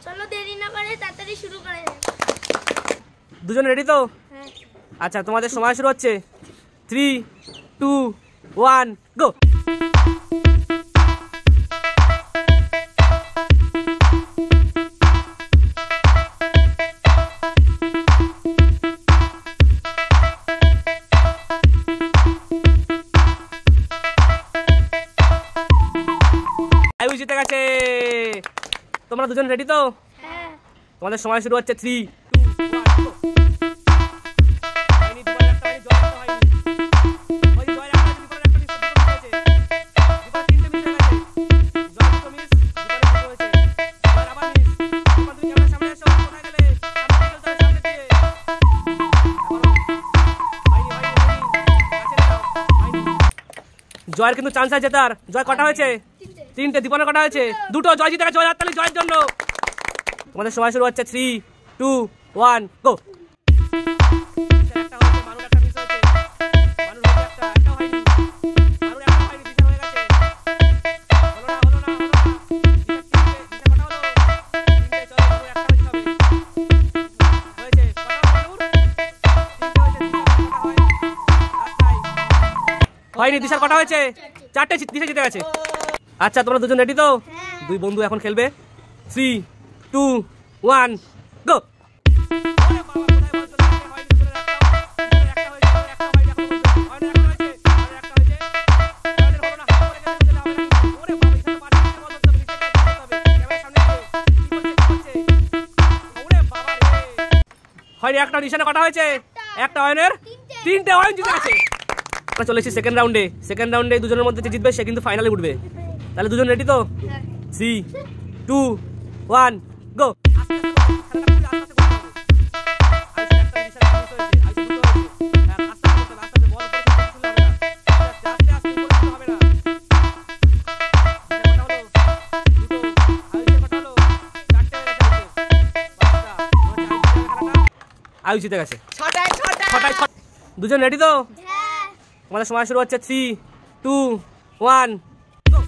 চলো দেরি না করে তাড়াতাড়ি শুরু করে দুজন রেডি তো? হ্যাঁ। আচ্ছা তোমাদের সময় শুরু হচ্ছে 3 2 1 গো। আয়ুষ জিতে গেছে। তোমরা দুজন রেডি তো? হ্যাঁ। তোমাদের সময় শুরু হচ্ছে 3 জয়ের কিন্তু চান্স আছে তার। জয় কটা হয়েছে? 3টে। দীপনের কটা হয়েছে? 2টো। জয় জিতে গেছে। জয় হাততালি জয়ের জন্য। তোমাদের সময় শুরু হচ্ছে 3 2 1 গো। হয়নি। দিশার কটা হয়েছে? 4টে। দিশা জিতে গেছে। আচ্ছা তোমরা দুজন রেডি তো? দুই বন্ধু এখন খেলবে। 3 2 1 গো। হয়নি। একটা। দিশানে কটা হয়েছে? একটা। অয়নের 3টে। অয়ন জিতে গেছে। আমরা চলেছি সেকেন্ড রাউন্ডে। সেকেন্ড রাউন্ডে দুজনের মধ্যে যে জিতবে সে কিন্তু ফাইনালে উঠবে। তাহলে দুজন রেডি তো? 3 2 1 গো। আয়ুষ জিতে গেছে। দুজন রেডি তো? তোমাদের সময় শুরু হচ্ছে 3 2 1 গো।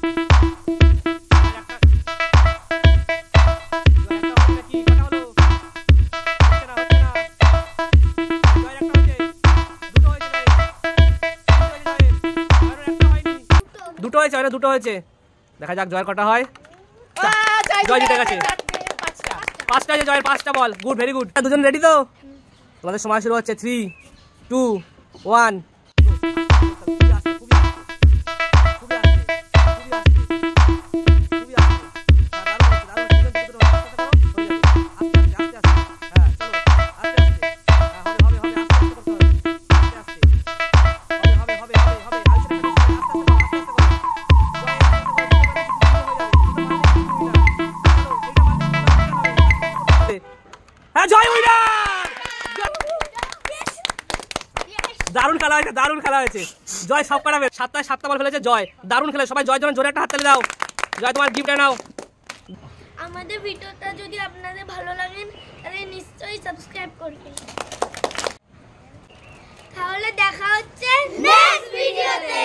দুটো হয়েছে। অনেক দুটো হয়েছে। দেখা যাক জয়ের কটা হয়। জয় জিতে গেছে। 5টা আছে জয়ের। 5টা বল। Good, very good. দুজন রেডি তো? তোমাদের সময় শুরু হচ্ছে 3 2 1 দারুণ খেলা হয়েছে। দারুণ খেলা হয়েছে। জয় সব করাবে। 7টা বল ফেলেছে জয়। দারুণ খেলে। সবাই জয়ের জন্য জোরে একটা হাততালি দাও। জয় তোমার গিফট নাও। আমাদের ভিডিওটা যদি আপনাদের ভালো লাগে তাহলে নিশ্চয়ই সাবস্ক্রাইব করবেন। তাহলে দেখা হচ্ছে নেক্সট ভিডিওতে।